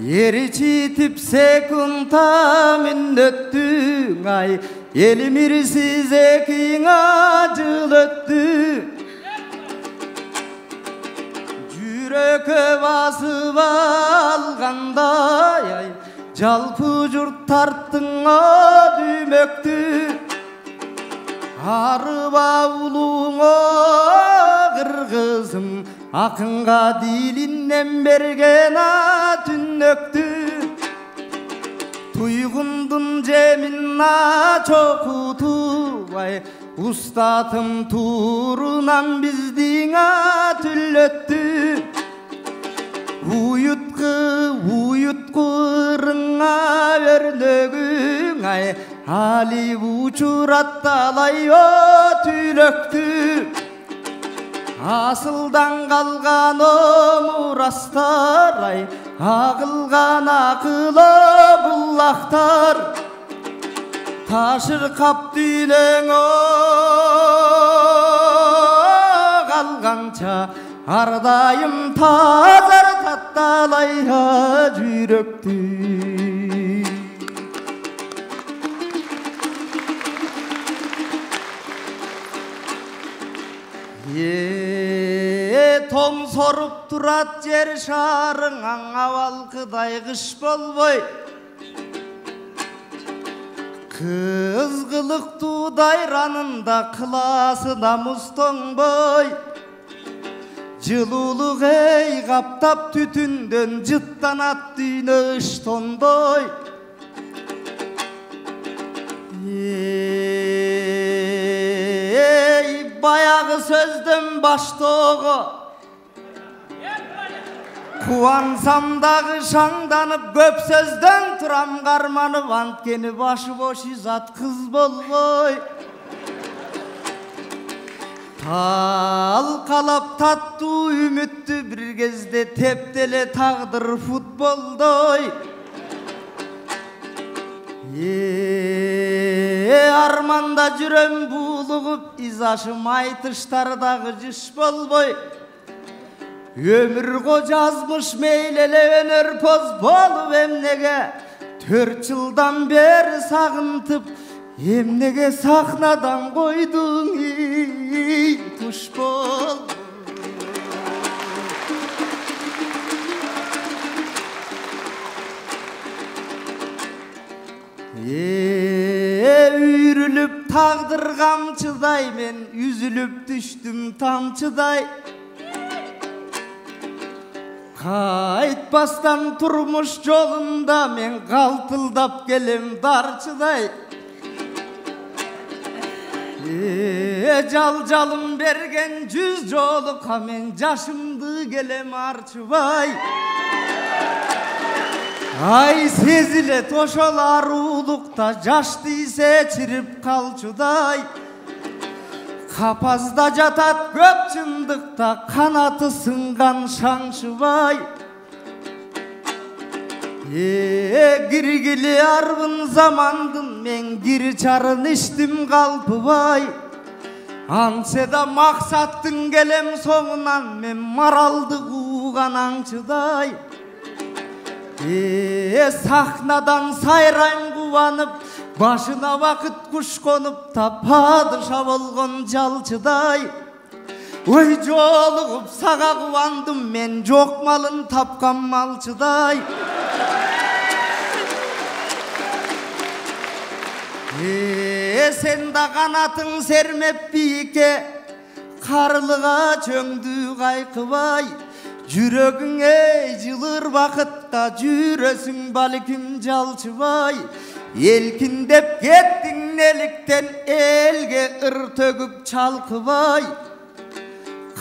Еричитип секунда мүнөттүң ай Елимирсиз экиңа жыл өттү Жүрөккө басып алгандай ай Жалпы жұрт тарттыңа дүмөктү Арыба улуңа кыргызым Акынга дилинен берген түнөктү Туйгундун жеминна чокутубай Устатым турунан биздиң түлөттү Уюткы ырыңа өрнөгүң ай Алип учуратталай түлөктү Асылдан калган мурастар ай Агылган акылы булактар Ташыркап дүйнөңө калганча Ардайым тазар татталай жүрөктү Том соруп турат жер шарың аң абалкыдай кыш болбой Кыз кылыктуу дайранында кыласы намус тоңбой Жылуулук эй каптап түтүндөн жыттанат дүйнө ыштондой Баягы сөздөн баштоого Кубансам дагы шаңданып көп сөздөн турам карманып Анткени башы бош изат кыз болбой Талкалап таттуу үмүттү бир кезде тептеле тагдыр футболдой Арманда жүрөм буулугуп изашым айтыштардагы жыш болбой Өмүр го жазмыш мейлеле өнөрпоз болуп эмнеге 4 жылдан бери сагынтып эмнеге сахнадан койдуң туш болбой Үйрүлүп тагдыр камчыдай мен үзүлүп түштүм тамчыдай Кайтпастан турмуш жолунда мен калтылдап келем дарчыдай Жал-жалым берген 100 жолука мен жашымды келем арчыбай Ай сезилет ошол арулукта жаш тийсе чирип калчудай Капазда жатат көп чындыкта канаты сынган шаңшыбай Киргили арбын замандын мен кир чарын иштим калпыбай Антсе да максаттын келем соңунан мен маралды кууган аңчыдай Сахнадан сайрайм кубанып Башына вакыт куш конуп падыша болгон жалчыдай Ой жолугуп сага кубандым мен жок малын тапкан малчыдай Сен да канатың сермеп бийикке Карлыга чөңдү кайкыбай Жүрөгүңө жылыр бакытта жүрөсүң балким жалчыбай Элкиндеп кеттиң неликтен элге ыр төгүп чалкыбай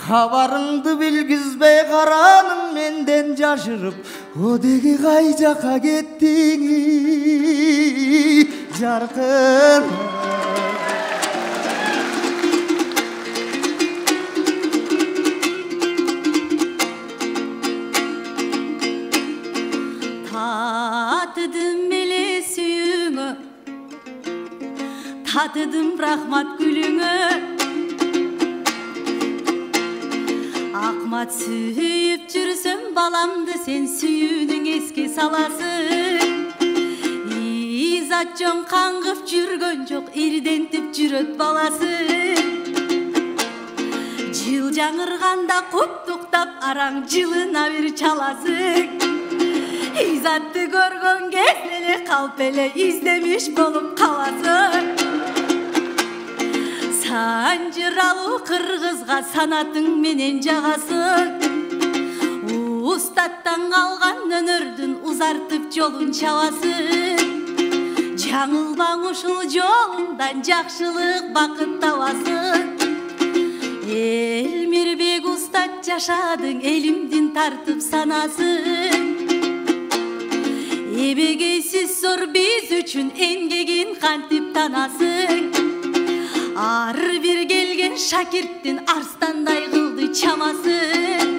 Кабарыңды билгизбей караның менден жашырып О деги кай жака кеттиң жаркын Татыдым рахмат гүлүңө Акмат сүйүп жүрсөм баламды сен сүйүүнүң эске саласың. Изат жон каңгып жүргөн жок, ирдентип жүрөт баласын. Жыл жаңырганда куттуктап араң жылына бир чаласың. Изатты көргөн кезде эле калп эле издемиш болуп каласың. Санжыралуу кыргызга санатың менен жагасың. Устаттан калган өнөрдүн узартып жолун чабасың. Жаңылбаң ушул жолундан жакшылык бакыт табасың. Элмирбек устат жашадың, элимдин тартып санасың. Эбегейсиз зор биз үчүн эмгегин кантип танасың. Ар бир келген шакирттин арстандай кылды чамасын.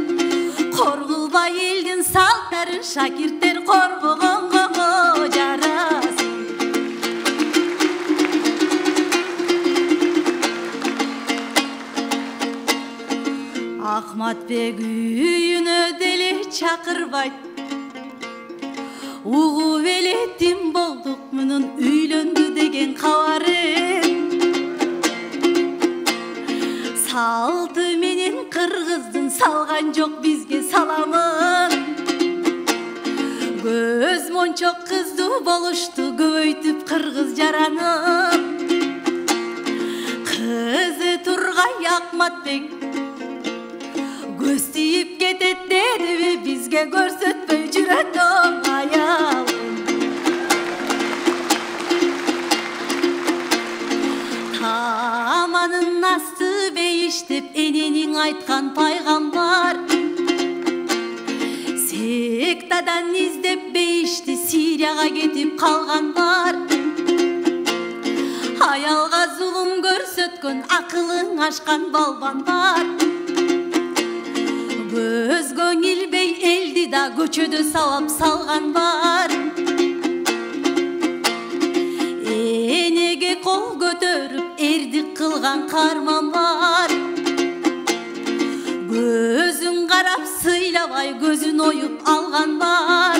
Коргулбай элдин салттарын шакирттер коргогонго жарасын. Ахматбек үйүнө деле чакырбайт. Угуп элетим болдук мунун үйлөндү деген кабарын. Салты менен кыргыздын салган жок бизге саламын. Көз мончок кыздуу болушту көбөйтүп кыргыз жаранып. Кызы Тургай Ахматбек көз тийип кетет дедиби, бизге көрсөтпөй жүрөт аялын. Таманын асты бейиштеп энениң айткан пайгамбар. Сектадан издеп бейишти Сирияга кетип калгандар. Аялга зулум көрсөткөн акылың ашкан балбандар. Көзгөң илбей элди да көчөдө сабап салган бар. Энеге кол көтөрүп эрдик кылган карман бар. Көзүн карап сыйлабай көзүн оюп алган бар.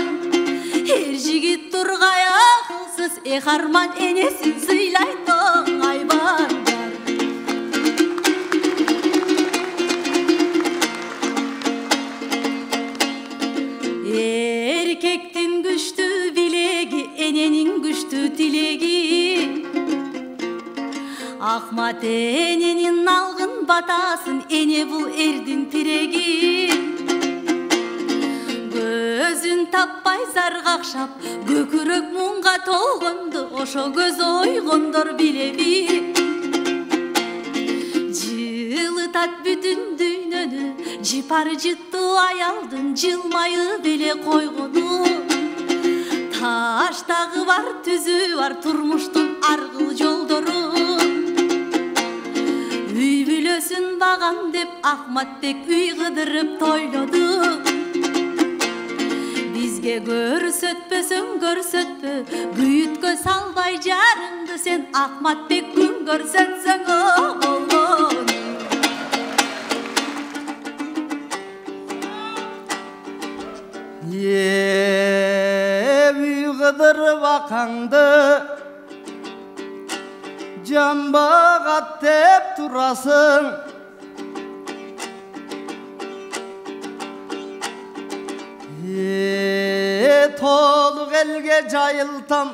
Эр жигит Тургай акылсыз, арман энесин сыйлайт оңай бар. Эркектин күчтүү билеги, эненин күчтүү тилеги. Ахмат эненин алгын батасын, эне бул эрдин тиреги. Көзүн таппай зар какшап, көкүрөк мунга толгонду, ошо көз ойгондор билеби. Жылытат бүтүн дүйнөнү, жипар жыттуу аялдын жылмайып эле койгону. Таштагы бар, түзү бар, турмуштун аргыл жолдору. Үй бүлөсүн багам деп Ахматбек үй кыдырып тойлоду. Бизге көрсөтпөсөң көрсөтпө, күйүткө салбай жарыңды сен, Ахматбек күн көрсөтсөң болгон. Үй кыдырып акаңды жамбагат деп турасың. Толук элге жайылтам,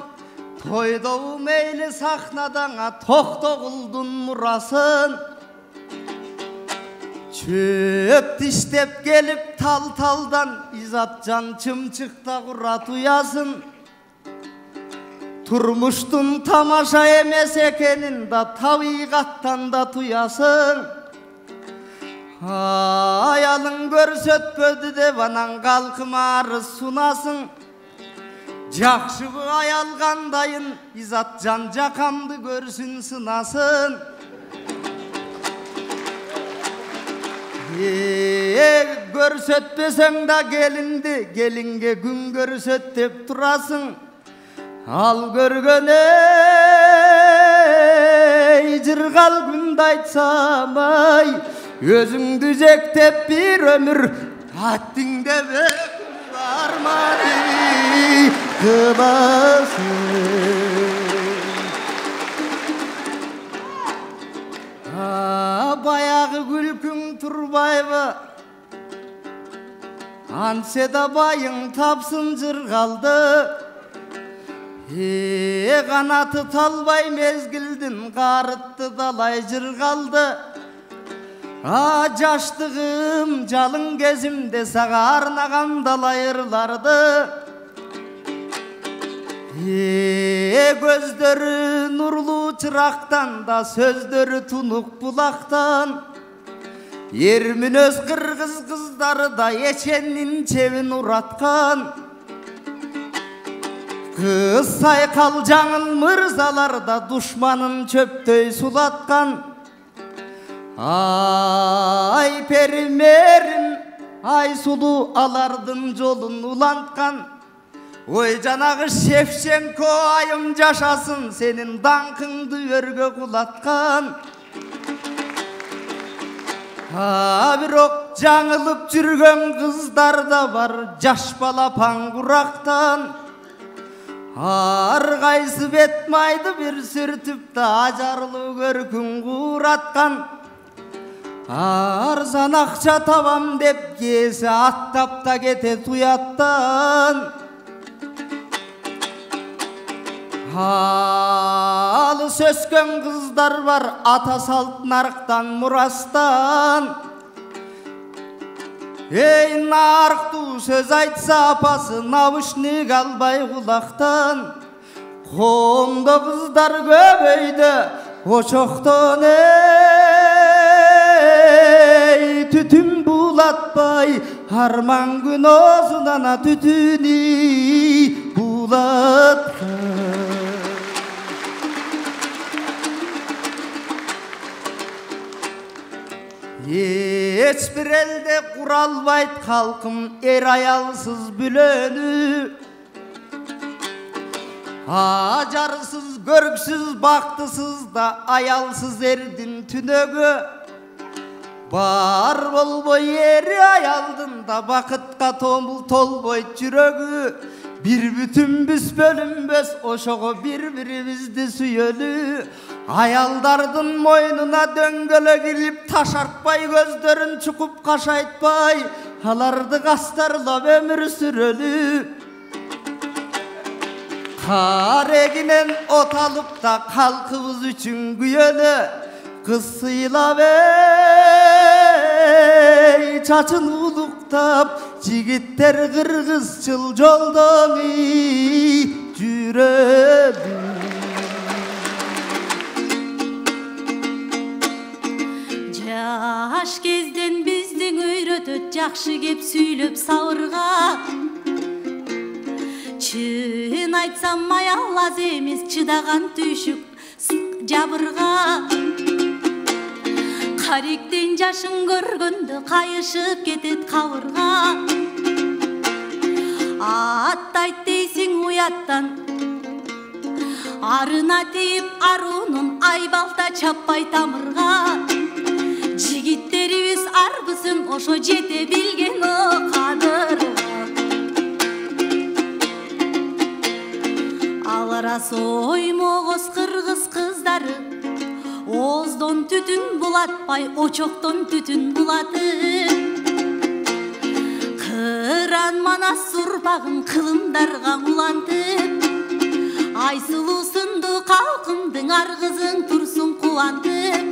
тойдобу мейли сахнадаңа токтогулдун мурасын. Çöp tiштеп келип тал-талдан, Изатжан чымчыкта курат уясын. Турмуштун тамаша эмес экенин да табигаттан да туясын. Аялың көрсөтпөдү деп анан калкыма арыз сунасың. Жакшыбы аял кандайын, Изатжан жакамды көрсүн сынасын. Көрсөтпесең да келинди, келинге күн көрсөт деп турасың. Ал көргөн эй жыргал күндү айтсам ай, өзүңдү жектеп бир өмүр Haddinde varmadı kılasın. Bayağı gülkün turbayı Anseda bayın tapsın jırgaldı. Kanatı talbay mezgildin qarıttı dalay jırgaldı. Jaştığım jalın gezimde sağa arnagan dalayırlardı. Gözleri nurlu çıraqtan da sözleri tunuk bulaktan. Yerminöz kırgız kızları da eçennin çevin uratkan. Kız saykal жаңыл mırzalar da düşmanın çöptöy sulatkan. Ay perimerim ay sulu alardın jolun ulantkan. Oy janağı Şevçenko ayım jaşasın senin dankыңды örgө kulatkan. Бирок жаңылып жүргөн кыздар да бар жаш бала паңгурактан. Ар кайсы бет майды бир сүртүп да ажарлуу көркүн куураткан. Арзан акча табам деп кээсе аттап да кетет уяттан. Алыс өскөн кыздар бар ата салт нарыктан мурастан. Эй нарыктуу сөз айтса апасы наушник албай кулактан. Коомдо кыздар көбөйдү очоктон эй түтүн булатпай арман күнөсүнан түтүнү булаткан. Hiçbir elde kuralbayt halkım ayalsız bülönü. Acarsız, görksüz, baktısız da ayalsız erdin tünögü. Bar bolboy eri ayaldın da bakıtka tolboy жүрөгү. Bir bütün biz bölünböz oşoğu birbiribizdi süyölü. Ayaldardın moynuna döngölö girip taşartpay gözlerin çukup kaşaytpay. Alardı kastarlap ömür sürölü. Kar eginen ot alıp da halkımız üçün güyölü. Kız sıylap ey çaçın uluktap. Jigitler kırgızçıl joldan жүрölü. Жаш кезден биздин өйрөтөт жакшы кеп сүйлөп сабырга. Чын айтсам аяллаз эмес чыдаган түйшүк жабырга. Кариктен жашын көргөндө кайышып кетет кабырга. Аттайт дейсиң уяттан арына тийип аруунун айбалта чаппай тамырга. Жигиттерибиз арбысын ошо жете билген о кадырга. Алара соймогоз кыргыз кыздары ооздон түтүн булатпай очоктон түтүн булатын. Кыран манас урпагын кылымдарга улантып. Айсылуу сындуу калкымдын аргызың турсун кубантып.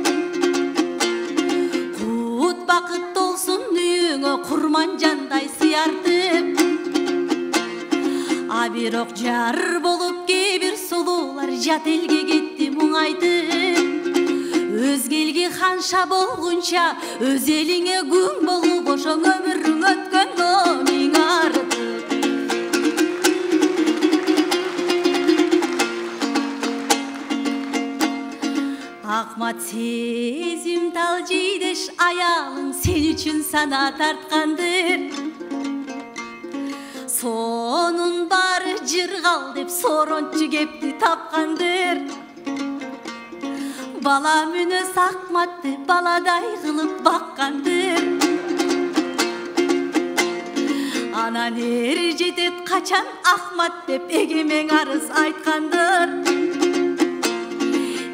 Кут бакыт толсун үйүңө курман жандай сыяртып. А бирок жар болуп кээ бир сулуулар жат элге кетти муңайтып. Өзге элге ханша болгунча өз элиңе күң болуп ошоң өмүрүң өткөн миң артып. Акмат сезимтал жейдеш аялың сен үчүн сана тарткандыр. Сонун баары жыргал деп сорончу кепти тапкандыр. Бала мүнөс Акматты баладай кылып баккандыр. анан эр жетет качан Ахмат деп эгемең арыз айткандыр.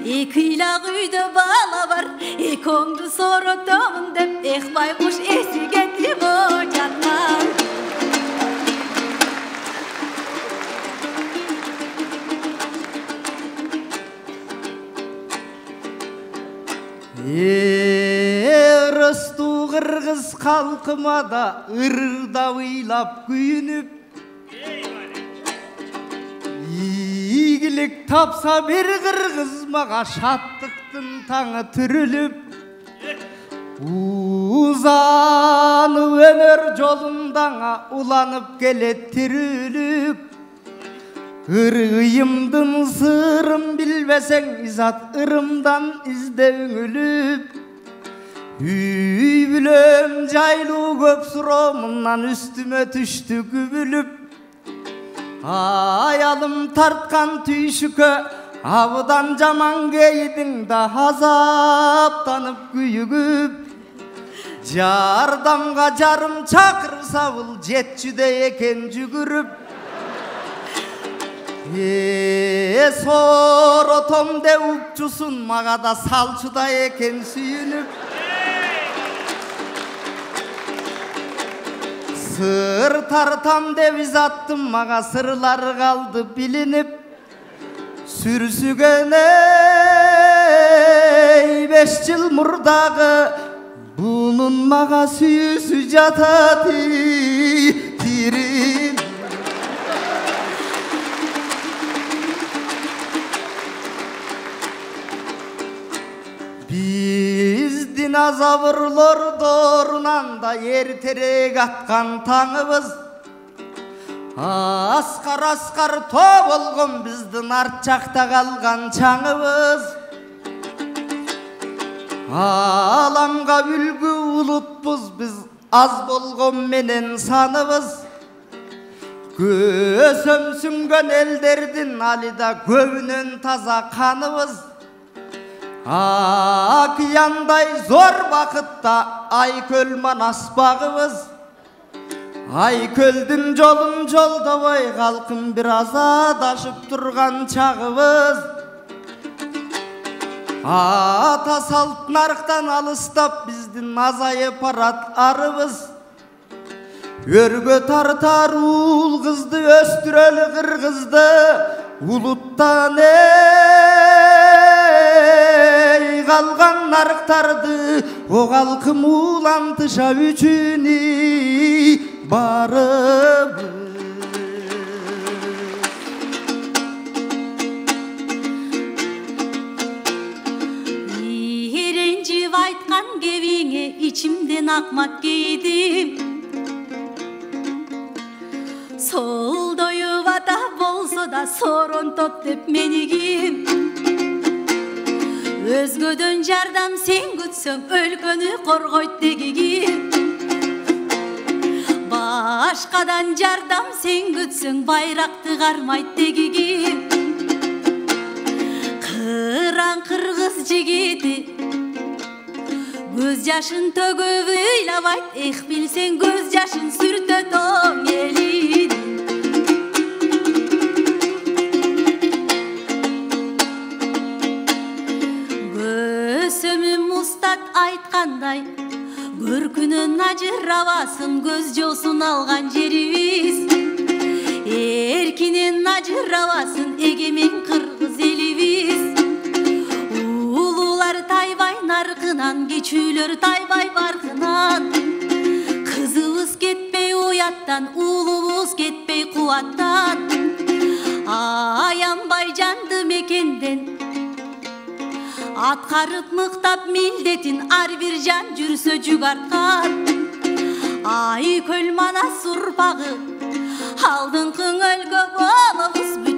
Эки ыйлак үйдө бала бар, экөөңдү сооротомун деп эх байкуш эси кетти го жаттан. Рысту кыргыз калкыма да ырда ыйлап күйүнүп, ийгилик тапса бир кыргыз мага шаттыктын таңы түрүлүп, узанып өнөр жолундаңа уланып келет тирүлүп. Ырыйымдын сырын билбесең изат ырымдан изде үңүлүп, үй бүлөм жайлуу көп суроомунан үстүмө түштү күбүлүп, аялым тарткан түйшүккө абыдан жаман кейдиң да азаптанып күйүгүп, жардамга жарым чакырса бул жетчүдө экен жүгүрүп, сооротом де упчусун мага да салчуда экен сүйүнүп, сыр тартам деп изаттым мага сырлар калды билинип, сүрсүгөнөй 5 жыл мурдагы бунун мага сүйүүсү жатат тирин. Биз динозаврлор доорунан да эртерээк аткан таңыбыз, аскар тоо болгон биздин арт жакта калган чаңыбыз, аламга үлгү улутпуз биз аз болгон менен саныбыз, көсөмсүнгөн элдердин алида көбүнөн таза каныбыз, океандай зор бакытта Айкөл Манас багыбыз, Айкөлдүн жолун жолдобой калкым бир аз адашып турган чагыбыз, ата салт нарыктан алыстап биздин азайып барат арыбыз, өргө тартар уул кызды өстүрөлү кыргызды улуттан калган нарыктарды о калкым улантыша үчүн барыбыз. Ренжип айткан кебиңе ичимден акмак кейдим, солдоюп ата болсо да соронтот деп менигим, өзгөдөн жардам сен күтсөң өлкөнү коргойт дегигим, башкадан жардам сен күтсөң байракты кармайт дегигим, кыран кыргыз жигити көз жашын төгүп ыйлабайт, эх билсең көз жашын сүртөт оң элин. Көсөмүм устат айткандай, көркүнөн ажырабасын көз жоосун алган жерибиз, эркинен ажырабасын эгемен кыргыз элибиз, улуулар тайбай наркынан, кичүүлөр тайбай баркынан, кызыбыз кетпей уяттан, уулубуз кетпей кубаттан, аянбай жанды мекенден аткарып мыктап милдетин ар бир жан жүрсө жүк арткан, Айкөл Манас урпагы алдыңкы өлкө болобуз.